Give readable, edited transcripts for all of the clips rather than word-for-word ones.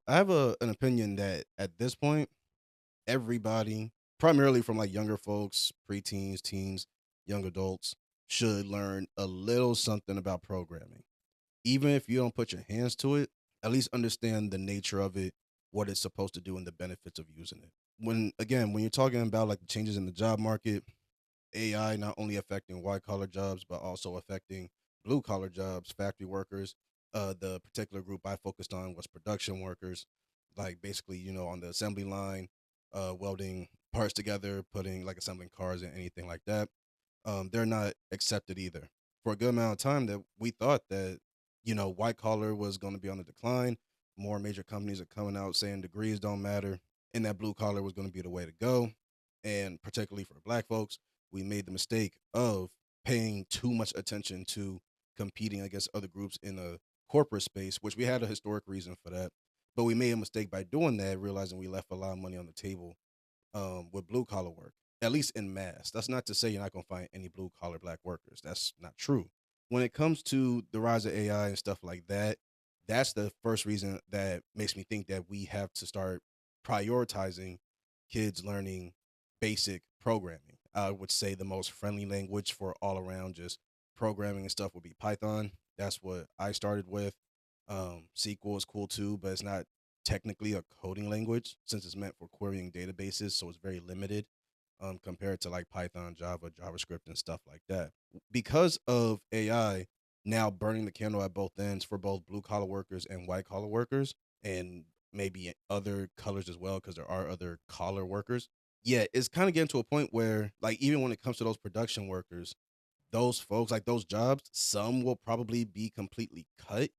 I have an opinion that at this point, everybody, primarily from like younger folks, preteens, teens, young adults, should learn a little something about programming. Even if you don't put your hands to it, at least understand the nature of it, what it's supposed to do, and the benefits of using it. When you're talking about like the changes in the job market, AI not only affecting white collar jobs, but also affecting blue collar jobs, factory workers. The particular group I focused on was production workers, like basically, on the assembly line, welding parts together, putting like assembling cars and anything like that. They're not accepted either. For a good amount of time, that we thought that white collar was going to be on the decline. More major companies are coming out saying degrees don't matter, and that blue collar was going to be the way to go. And particularly for black folks, we made the mistake of paying too much attention to competing against other groups in a corporate space, which we had a historic reason for that. But we made a mistake by doing that, realizing we left a lot of money on the table with blue collar work, at least in mass. That's not to say you're not going to find any blue collar black workers. That's not true. When it comes to the rise of AI and stuff like that, that's the first reason that makes me think that we have to start prioritizing kids learning basic programming. I would say the most friendly language for all around just programming and stuff would be Python. That's what I started with. SQL is cool too, but it's not technically a coding language since it's meant for querying databases, so it's very limited compared to like Python, Java, JavaScript, and stuff like that. Because of AI now burning the candle at both ends for both blue collar workers and white collar workers, and maybe other colors as well, because there are other collar workers. Yeah, it's kind of getting to a point where, like, even when it comes to those production workers, those folks, like those jobs, some will probably be completely cut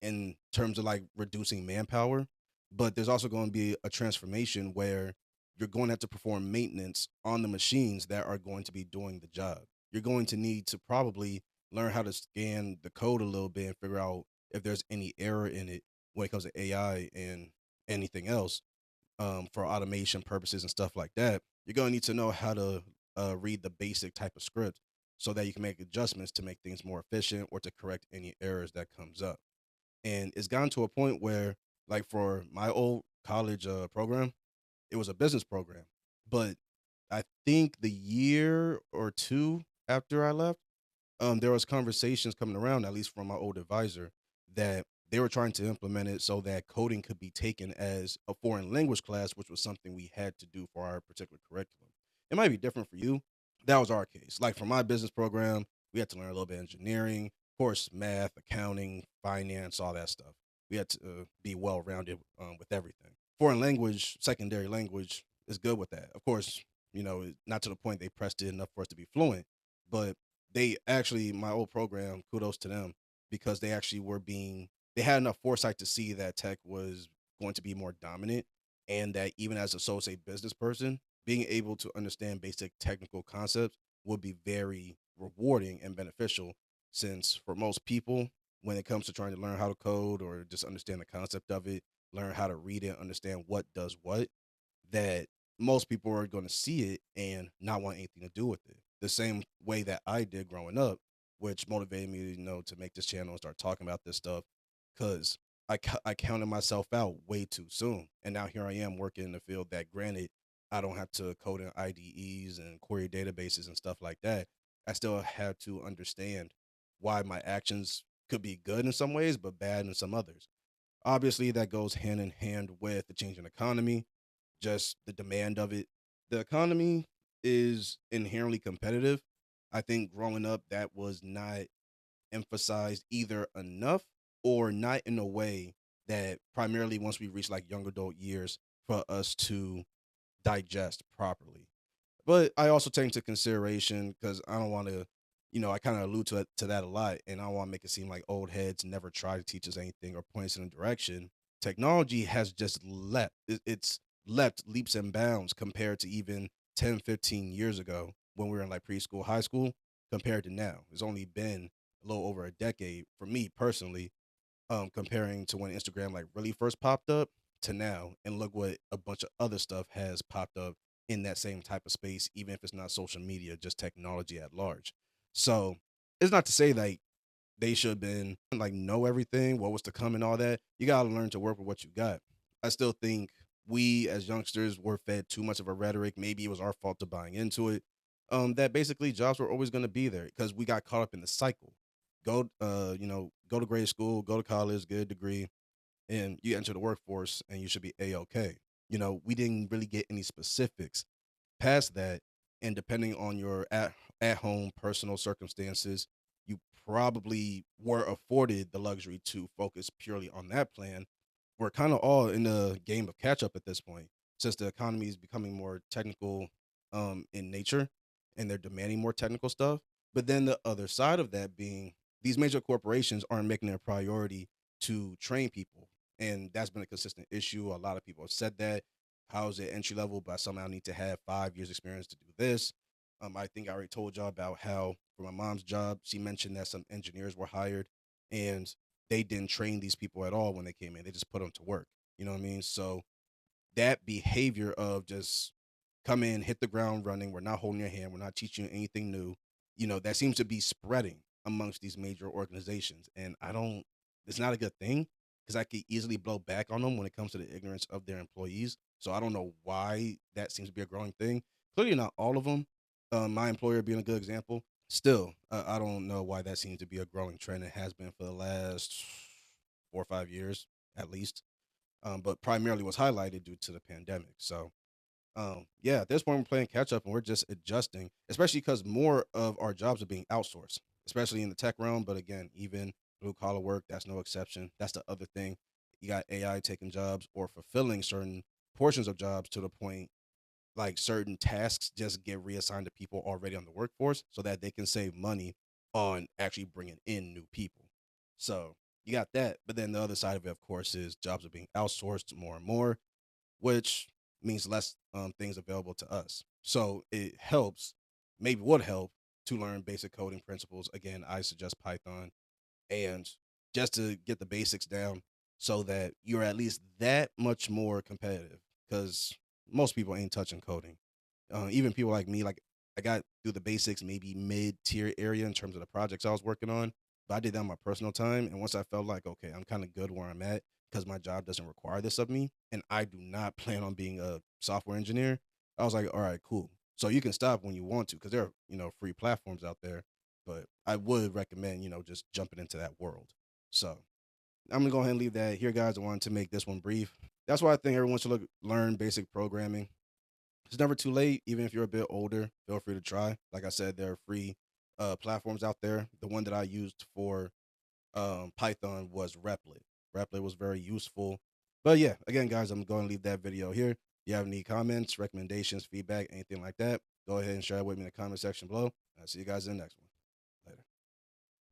in terms of like reducing manpower, but there's also going to be a transformation where you're going to have to perform maintenance on the machines that are going to be doing the job. You're going to need to probably learn how to scan the code a little bit and figure out if there's any error in it when it comes to AI and anything else, for automation purposes and stuff like that. You're going to need to know how to read the basic type of script so that you can make adjustments to make things more efficient or to correct any errors that comes up. And it's gotten to a point where, like, for my old college program, it was a business program, but I think the year or two after I left, there was conversations coming around, at least from my old advisor, that they were trying to implement it so that coding could be taken as a foreign language class, which was something we had to do for our particular curriculum. It might be different for you. That was our case. Like for my business program, we had to learn a little bit of engineering, of course, math, accounting, finance, all that stuff. We had to be well rounded with everything. Foreign language, secondary language is good with that. Of course, not to the point they pressed it enough for us to be fluent, but they actually, my old program, kudos to them, because they had enough foresight to see that tech was going to be more dominant, and that even as a sole say business person, being able to understand basic technical concepts would be very rewarding and beneficial, since for most people, when it comes to trying to learn how to code or just understand the concept of it, learn how to read it, understand what does what, that most people are going to see it and not want anything to do with it. The same way that I did growing up, which motivated me, to make this channel and start talking about this stuff, because I counted myself out way too soon, and now here I am working in the field that, granted, I don't have to code in IDEs and query databases and stuff like that. I still have to understand why my actions could be good in some ways, but bad in some others. Obviously, that goes hand in hand with the changing economy, just the demand of it. The economy is inherently competitive. I think growing up, that was not emphasized either enough or not in a way that, primarily once we reach like young adult years, for us to digest properly. But I also take into consideration, because I don't want to, I kind of allude to that a lot, and I don't want to make it seem like old heads never try to teach us anything or point us in a direction. Technology has just it's leapt leaps and bounds compared to even 10, 15 years ago when we were in like preschool, high school, compared to now. It's only been a little over a decade for me personally, comparing to when Instagram like really first popped up to now, and look what a bunch of other stuff has popped up in that same type of space, even if it's not social media, just technology at large. So it's not to say like they should have been like know everything, what was to come and all that. You gotta learn to work with what you got. I still think we as youngsters were fed too much of a rhetoric. Maybe it was our fault to buying into it. That basically jobs were always going to be there because we got caught up in the cycle. Go to grade school, go to college, get a degree, and you enter the workforce, and you should be a okay. We didn't really get any specifics past that, and depending on your at home personal circumstances, you probably were afforded the luxury to focus purely on that plan. We're kind of all in the game of catch up at this point, since the economy is becoming more technical in nature, and they're demanding more technical stuff. But then the other side of that being, these major corporations aren't making it a priority to train people, and that's been a consistent issue. A lot of people have said that. How's it entry level, but I somehow need to have 5 years experience to do this. I think I already told y'all about how for my mom's job, she mentioned that some engineers were hired, and they didn't train these people at all when they came in. They just put them to work. You know what I mean? So that behavior of just come in, hit the ground running, we're not holding your hand, we're not teaching you anything new, that seems to be spreading amongst these major organizations. And it's not a good thing because I could easily blow back on them when it comes to the ignorance of their employees. So I don't know why that seems to be a growing thing. Clearly, not all of them. My employer being a good example. Still, I don't know why that seems to be a growing trend. It has been for the last 4 or 5 years at least, but primarily was highlighted due to the pandemic. So, yeah, at this point, we're playing catch up and we're just adjusting, especially because more of our jobs are being outsourced, especially in the tech realm. But again, even blue collar work, that's no exception. That's the other thing. You got AI taking jobs or fulfilling certain portions of jobs to the point like certain tasks just get reassigned to people already on the workforce so that they can save money on actually bringing in new people. So you got that. But then the other side of it, of course, is jobs are being outsourced more and more, which means less things available to us. So it helps, maybe would help to learn basic coding principles. Again, I suggest Python and just to get the basics down so that you're at least that much more competitive because most people ain't touching coding. Even people like me, like I got through the basics, maybe mid tier area in terms of the projects I was working on, but I did that on my personal time. And once I felt like, okay, I'm kind of good where I'm at because my job doesn't require this of me, and I do not plan on being a software engineer, I was like, all right, cool. So you can stop when you want to because there are, free platforms out there, but I would recommend, just jumping into that world. So I'm gonna go ahead and leave that here, guys. I wanted to make this one brief. That's why I think everyone should learn basic programming. It's never too late, even if you're a bit older. Feel free to try. Like I said, there are free platforms out there. The one that I used for Python was Replit. Replit was very useful. But yeah, again, guys, I'm going to leave that video here. If you have any comments, recommendations, feedback, anything like that, go ahead and share it with me in the comment section below. I'll see you guys in the next one.